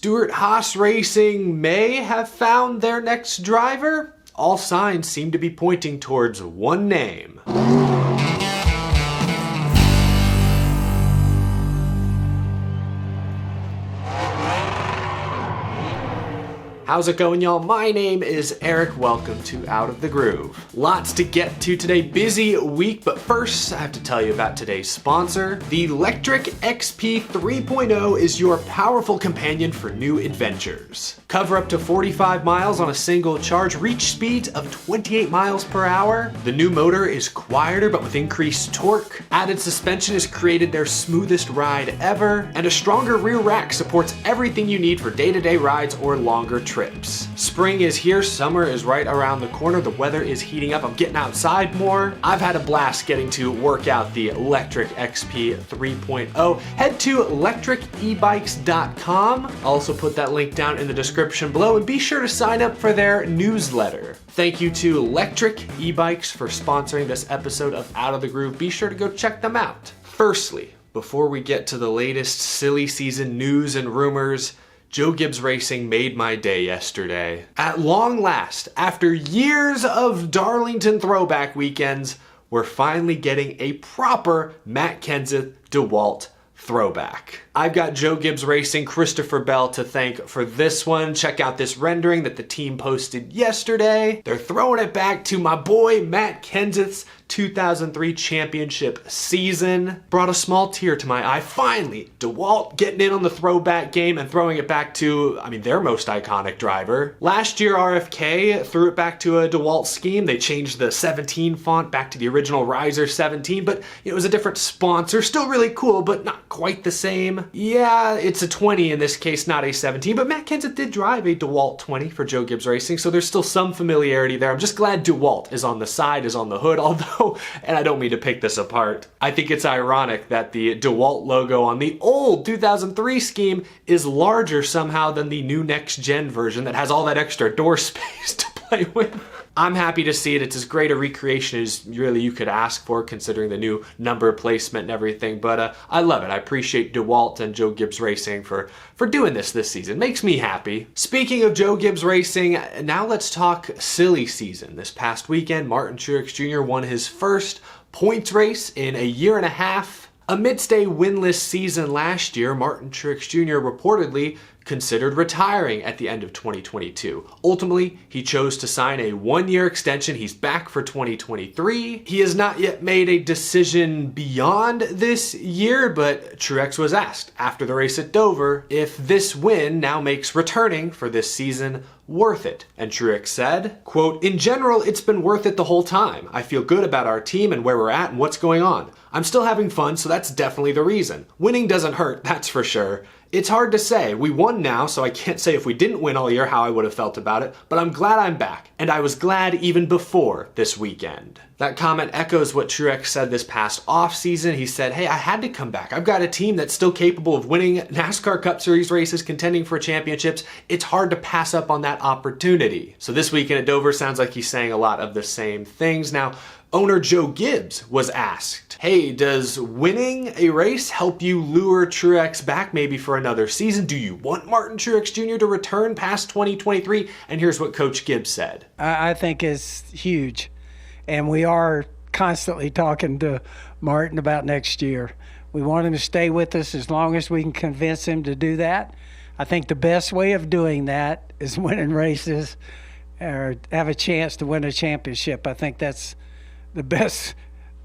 Stewart-Haas Racing may have found their next driver? All signs seem to be pointing towards one name. How's it going, y'all? My name is Eric. Welcome to Out of the Groove. Lots to get to today. Busy week, but first I have to tell you about today's sponsor. The Lectric XP 3.0 is your powerful companion for new adventures. Cover up to 45 miles on a single charge, reach speeds of 28 miles per hour. The new motor is quieter but with increased torque. Added suspension has created their smoothest ride ever, and a stronger rear rack supports everything you need for day-to-day rides or longer trips. Spring is here, summer is right around the corner, the weather is heating up, I'm getting outside more. I've had a blast getting to work out the Lectric XP 3.0. Head to lectricebikes.com. I'll also put that link down in the description below, and be sure to sign up for their newsletter. Thank you to Lectric eBikes for sponsoring this episode of Out of the Groove. Be sure to go check them out. Firstly, before we get to the latest silly season news and rumors, Joe Gibbs Racing made my day yesterday. At long last, after years of Darlington throwback weekends, we're finally getting a proper Matt Kenseth DeWalt throwback. I've got Joe Gibbs Racing, Christopher Bell to thank for this one. Check out this rendering that the team posted yesterday. They're throwing it back to my boy Matt Kenseth's 2003 championship season. Brought a small tear to my eye. Finally, DeWalt getting in on the throwback game and throwing it back to, their most iconic driver. Last year, RFK threw it back to a DeWalt scheme. They changed the 17 font back to the original Riser 17, but it was a different sponsor. Still really cool, but not quite the same. Yeah, it's a 20 in this case, not a 17, but Matt Kenseth did drive a DeWalt 20 for Joe Gibbs Racing, so there's still some familiarity there. I'm just glad DeWalt is on the side, is on the hood, although, and I don't mean to pick this apart, I think it's ironic that the DeWalt logo on the old 2003 scheme is larger somehow than the new next-gen version that has all that extra door space to play with. I'm happy to see it. It's as great a recreation as really you could ask for, considering the new number placement and everything. But I love it. I appreciate DeWalt and Joe Gibbs Racing for doing this season. Makes me happy. Speaking of Joe Gibbs Racing, now let's talk silly season. This past weekend, Martin Truex Jr. won his first points race in a year and a half. Amidst a winless season last year, Martin Truex Jr. reportedly considered retiring at the end of 2022. Ultimately, he chose to sign a one-year extension. He's back for 2023. He has not yet made a decision beyond this year, but Truex was asked after the race at Dover if this win now makes returning for this season worth it. And Truex said, quote, "In general, it's been worth it the whole time. I feel good about our team and where we're at and what's going on. I'm still having fun, so that's definitely the reason. Winning doesn't hurt, that's for sure. It's hard to say. We won now, so I can't say if we didn't win all year how I would have felt about it, but I'm glad I'm back, and I was glad even before this weekend." That comment echoes what Truex said this past offseason. He said, hey, I had to come back. I've got a team that's still capable of winning NASCAR Cup Series races, contending for championships. It's hard to pass up on that opportunity. So this weekend at Dover sounds like he's saying a lot of the same things. Now, owner Joe Gibbs was asked, hey, does winning a race help you lure Truex back maybe for another season? Do you want Martin Truex Jr. to return past 2023? And here's what Coach Gibbs said. I think it's huge. And we are constantly talking to Martin about next year. We want him to stay with us as long as we can convince him to do that. I think the best way of doing that is winning races or have a chance to win a championship. I think that's the best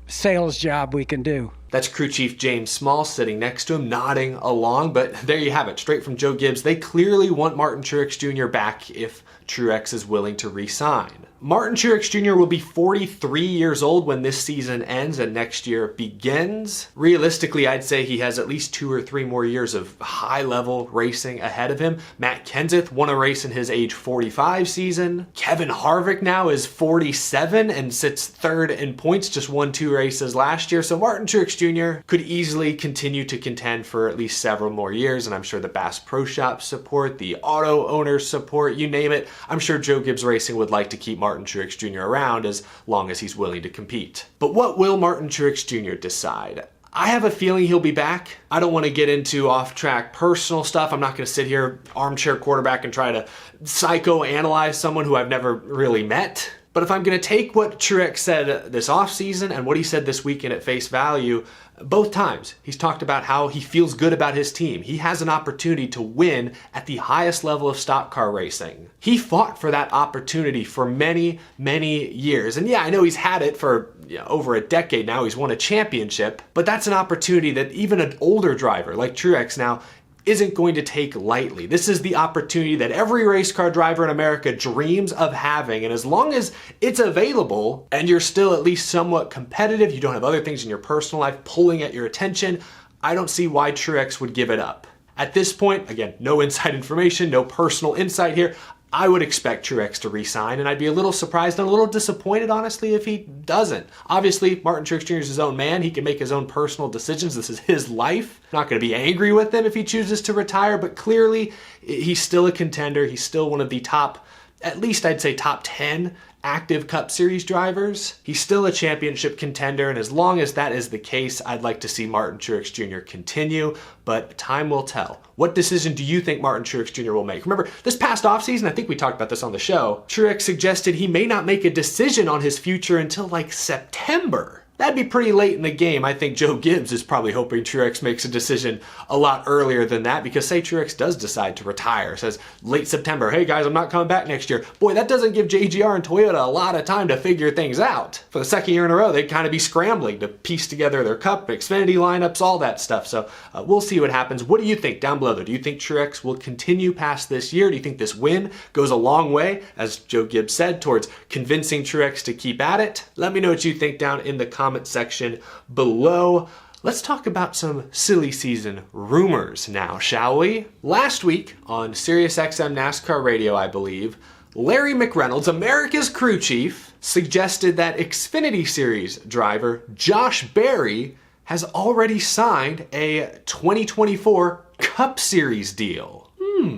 sales job we can do. That's crew chief James Small sitting next to him, nodding along. But there you have it, straight from Joe Gibbs. They clearly want Martin Truex Jr. back if Truex is willing to re-sign. Martin Truex Jr. will be 43 years old when this season ends and next year begins. Realistically, I'd say he has at least 2 or 3 more years of high-level racing ahead of him. Matt Kenseth won a race in his age 45 season. Kevin Harvick now is 47 and sits third in points, just won 2 races last year. So Martin Truex Jr. could easily continue to contend for at least several more years, and I'm sure the Bass Pro Shop support, the auto owners support, you name it. I'm sure Joe Gibbs Racing would like to keep Martin Truex Jr. around as long as he's willing to compete. But what will Martin Truex Jr. decide? I have a feeling he'll be back. I don't want to get into off-track personal stuff. I'm not going to sit here armchair quarterback and try to psychoanalyze someone who I've never really met. But if I'm going to take what Truex said this offseason and what he said this weekend at face value, both times he's talked about how he feels good about his team. He has an opportunity to win at the highest level of stock car racing. He fought for that opportunity for many, many years. And yeah, I know he's had it for over a decade now. He's won a championship, but that's an opportunity that even an older driver like Truex now isn't going to take lightly. This is the opportunity that every race car driver in America dreams of having, and as long as it's available and you're still at least somewhat competitive, you don't have other things in your personal life pulling at your attention, I don't see why Truex would give it up. At this point, again, no inside information, no personal insight here, I would expect Truex to re-sign, and I'd be a little surprised and a little disappointed, honestly, if he doesn't. Obviously, Martin Truex Jr. is his own man. He can make his own personal decisions. This is his life. I'm not going to be angry with him if he chooses to retire, but clearly, he's still a contender. He's still one of the top, at least I'd say top 10 active Cup Series drivers. He's still a championship contender, and as long as that is the case, I'd like to see Martin Truex Jr. continue, but time will tell. What decision do you think Martin Truex Jr. will make? Remember, this past offseason, I think we talked about this on the show, Truex suggested he may not make a decision on his future until like September. That'd be pretty late in the game. I think Joe Gibbs is probably hoping Truex makes a decision a lot earlier than that, because say Truex does decide to retire, says late September, hey guys, I'm not coming back next year. Boy, that doesn't give JGR and Toyota a lot of time to figure things out. For the second year in a row, they'd kind of be scrambling to piece together their Cup, Xfinity lineups, all that stuff. So we'll see what happens. What do you think down below though? Do you think Truex will continue past this year? Do you think this win goes a long way, as Joe Gibbs said, towards convincing Truex to keep at it? Let me know what you think down in the comment section below. Let's talk about some silly season rumors now, shall we? Last week on SiriusXM NASCAR Radio, I believe, Larry McReynolds, America's crew chief, suggested that Xfinity Series driver Josh Berry has already signed a 2024 Cup Series deal.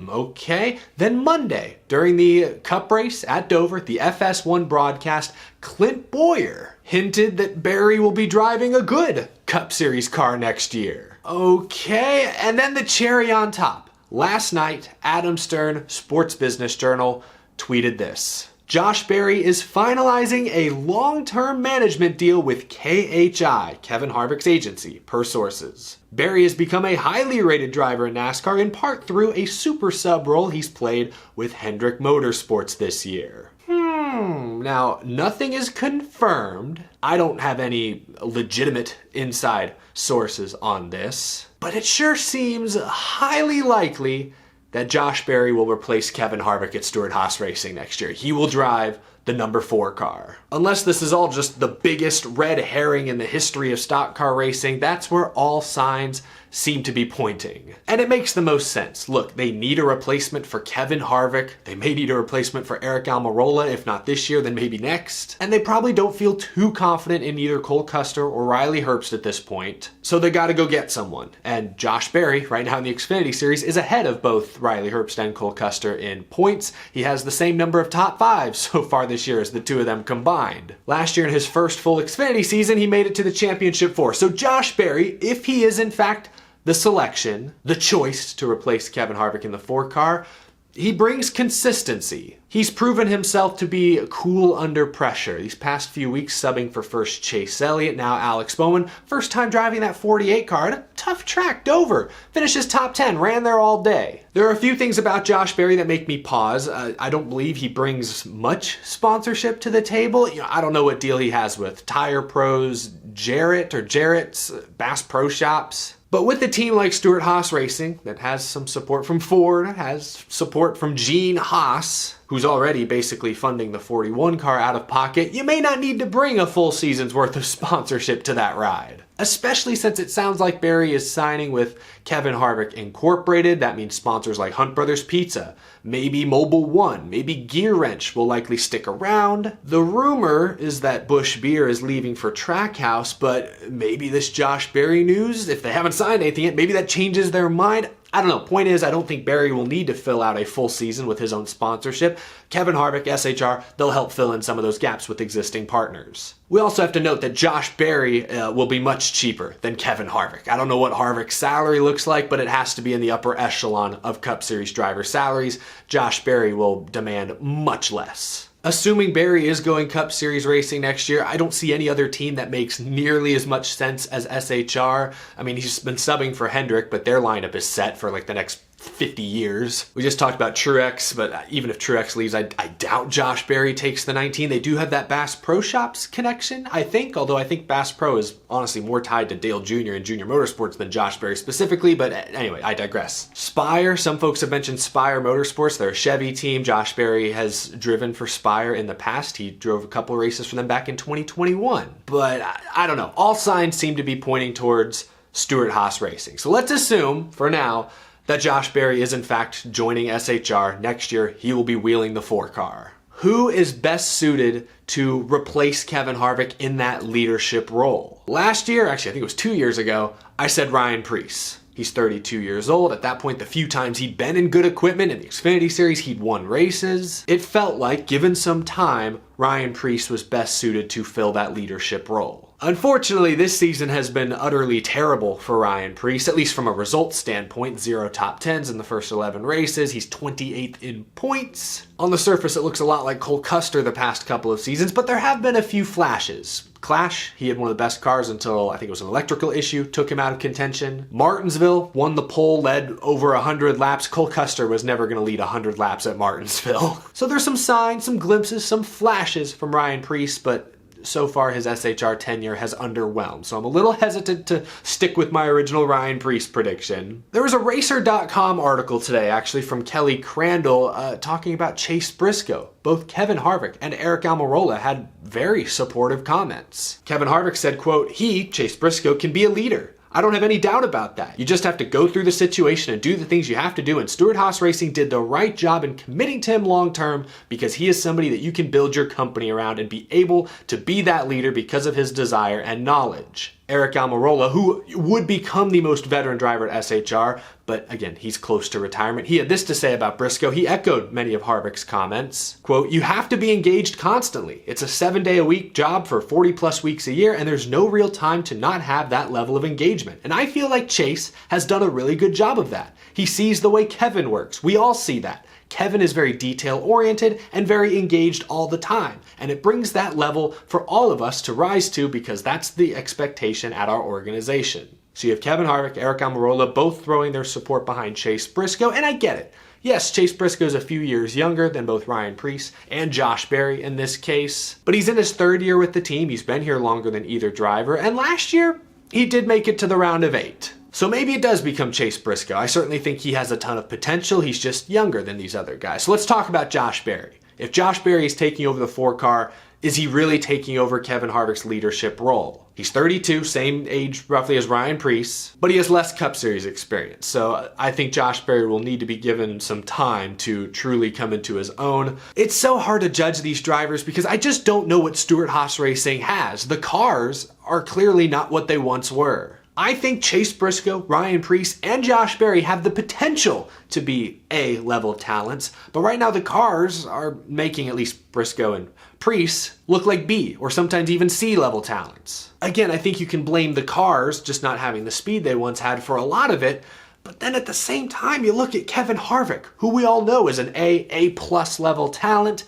Okay. Then Monday, during the Cup race at Dover, the FS1 broadcast, Clint Boyer hinted that Berry will be driving a good Cup Series car next year. Okay, and then the cherry on top. Last night, Adam Stern, Sports Business Journal, tweeted this. Josh Berry is finalizing a long-term management deal with KHI, Kevin Harvick's agency, per sources. Berry has become a highly rated driver in NASCAR, in part through a super sub role he's played with Hendrick Motorsports this year. Now, nothing is confirmed. I don't have any legitimate inside sources on this, but it sure seems highly likely that Josh Berry will replace Kevin Harvick at Stewart-Haas Racing next year. He will drive the number 4 car. Unless this is all just the biggest red herring in the history of stock car racing, that's where all signs seem to be pointing. And it makes the most sense. Look, they need a replacement for Kevin Harvick. They may need a replacement for Eric Almirola, if not this year, then maybe next. And they probably don't feel too confident in either Cole Custer or Riley Herbst at this point. So they gotta go get someone. And Josh Berry, right now in the Xfinity Series, is ahead of both Riley Herbst and Cole Custer in points. He has the same number of top 5s so far this year as the two of them combined. Last year in his first full Xfinity season, he made it to the championship 4. So Josh Berry, if he is in fact the selection, the choice to replace Kevin Harvick in the 4 car, he brings consistency. He's proven himself to be cool under pressure. These past few weeks subbing for first Chase Elliott, now Alex Bowman. First time driving that 48 car at a tough track, Dover. Finishes top 10, ran there all day. There are a few things about Josh Berry that make me pause. I don't believe he brings much sponsorship to the table. I don't know what deal he has with Tire Pros, Jarrett's, Bass Pro Shops. But with a team like Stewart-Haas Racing that has some support from Ford, has support from Gene Haas, who's already basically funding the 41 car out of pocket, you may not need to bring a full season's worth of sponsorship to that ride. Especially since it sounds like Berry is signing with Kevin Harvick Incorporated. That means sponsors like Hunt Brothers Pizza, maybe Mobile One, maybe Gear Wrench will likely stick around. The rumor is that Busch Beer is leaving for Trackhouse, but maybe this Josh Berry news, if they haven't signed anything yet, maybe that changes their mind. I don't know. Point is, I don't think Barry will need to fill out a full season with his own sponsorship. Kevin Harvick, SHR, they'll help fill in some of those gaps with existing partners. We also have to note that Josh Berry will be much cheaper than Kevin Harvick. I don't know what Harvick's salary looks like, but it has to be in the upper echelon of Cup Series driver salaries. Josh Berry will demand much less. Assuming Barry is going Cup Series racing next year, I don't see any other team that makes nearly as much sense as SHR. I mean, he's been subbing for Hendrick, but their lineup is set for like the next 50 years. We just talked about Truex, but even if Truex leaves, I doubt Josh Berry takes the 19. They do have that Bass Pro Shops connection, I think, although I think Bass Pro is honestly more tied to Dale Jr. and Junior Motorsports than Josh Berry specifically, but anyway, I digress. Spire, some folks have mentioned Spire Motorsports. They're a Chevy team. Josh Berry has driven for Spire in the past. He drove a couple races for them back in 2021, but I don't know. All signs seem to be pointing towards Stewart-Haas Racing. So let's assume, for now, that Josh Berry is in fact joining SHR. Next year, he will be wheeling the 4-car. Who is best suited to replace Kevin Harvick in that leadership role? Last year, actually I think it was 2 years ago, I said Ryan Preece. He's 32 years old. At that point, the few times he'd been in good equipment in the Xfinity Series, he'd won races. It felt like, given some time, Ryan Preece was best suited to fill that leadership role. Unfortunately, this season has been utterly terrible for Ryan Preece, at least from a results standpoint. 0 top 10s in the first 11 races. He's 28th in points. On the surface, it looks a lot like Cole Custer the past couple of seasons, but there have been a few flashes. Clash, he had one of the best cars until I think it was an electrical issue, took him out of contention. Martinsville won the pole, led over 100 laps. Cole Custer was never going to lead 100 laps at Martinsville. So there's some signs, some glimpses, some flashes from Ryan Preece, but so far his SHR tenure has underwhelmed, so I'm a little hesitant to stick with my original Ryan Preece prediction. There was a Racer.com article today, actually, from Kelly Crandall, talking about Chase Briscoe. Both Kevin Harvick and Eric Almirola had very supportive comments. Kevin Harvick said, quote, "He, Chase Briscoe, can be a leader. I don't have any doubt about that. You just have to go through the situation and do the things you have to do, and Stewart-Haas Racing did the right job in committing to him long term because he is somebody that you can build your company around and be able to be that leader because of his desire and knowledge." Eric Almirola, who would become the most veteran driver at SHR, but again, he's close to retirement. He had this to say about Briscoe. He echoed many of Harvick's comments. Quote, "You have to be engaged constantly. It's a 7-day-a-week job for 40 plus weeks a year, and there's no real time to not have that level of engagement. And I feel like Chase has done a really good job of that. He sees the way Kevin works. We all see that. Kevin is very detail-oriented and very engaged all the time, and it brings that level for all of us to rise to because that's the expectation at our organization." So you have Kevin Harvick, Eric Almirola, both throwing their support behind Chase Briscoe, and I get it. Yes, Chase Briscoe is a few years younger than both Ryan Preece and Josh Berry in this case, but he's in his 3rd year with the team. He's been here longer than either driver, and last year, he did make it to the round of 8. So maybe it does become Chase Briscoe. I certainly think he has a ton of potential. He's just younger than these other guys. So let's talk about Josh Berry. If Josh Berry is taking over the 4-car, is he really taking over Kevin Harvick's leadership role? He's 32, same age roughly as Ryan Preece, but he has less Cup Series experience. So I think Josh Berry will need to be given some time to truly come into his own. It's so hard to judge these drivers because I just don't know what Stewart-Haas Racing has. The cars are clearly not what they once were. I think Chase Briscoe, Ryan Preece, and Josh Berry have the potential to be A-level talents, but right now the cars are making at least Briscoe and Preece look like B or sometimes even C-level talents. Again, I think you can blame the cars just not having the speed they once had for a lot of it, but then at the same time you look at Kevin Harvick, who we all know is an A+ level talent.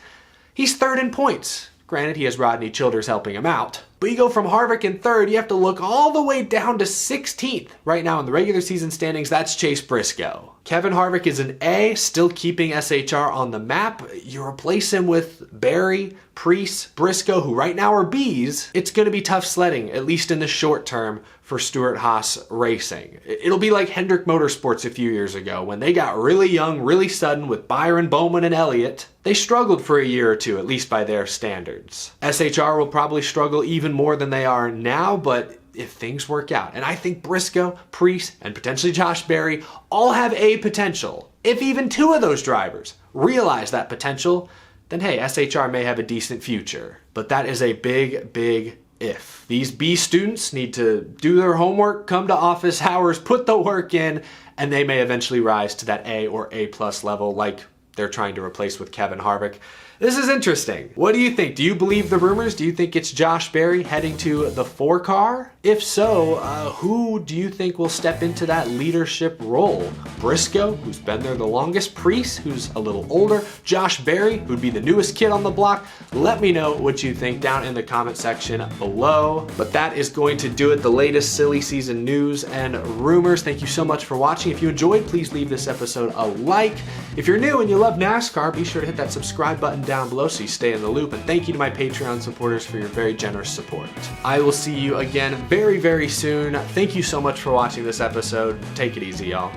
He's 3rd in points. Granted, he has Rodney Childers helping him out. But you go from Harvick in 3rd, you have to look all the way down to 16th. Right now in the regular season standings, that's Chase Briscoe. Kevin Harvick is an A, still keeping SHR on the map. You replace him with Berry, Preece, Briscoe, who right now are Bs. It's going to be tough sledding, at least in the short term, for Stewart-Haas Racing. It'll be like Hendrick Motorsports a few years ago when they got really young, really sudden with Byron, Bowman, and Elliott. They struggled for a year or two, at least by their standards. SHR will probably struggle even more than they are now, but if things work out, and I think Briscoe, Preece, and potentially Josh Berry all have A potential. If even 2 of those drivers realize that potential, then hey, SHR may have a decent future. But that is a big, big if. These B students need to do their homework, come to office hours, put the work in, and they may eventually rise to that A or A+ level like they're trying to replace with Kevin Harvick. This is interesting. What do you think? Do you believe the rumors? Do you think it's Josh Berry heading to the 4 car? If so, who do you think will step into that leadership role? Briscoe, who's been there the longest, Preece, who's a little older, Josh Berry, who'd be the newest kid on the block? Let me know what you think down in the comment section below. But that is going to do it, the latest silly season news and rumors. Thank you so much for watching. If you enjoyed, please leave this episode a like. If you're new and you love NASCAR, be sure to hit that subscribe button down below so you stay in the loop. And thank you to my Patreon supporters for your very generous support. I will see you again very, very soon. Thank you so much for watching this episode. Take it easy, y'all.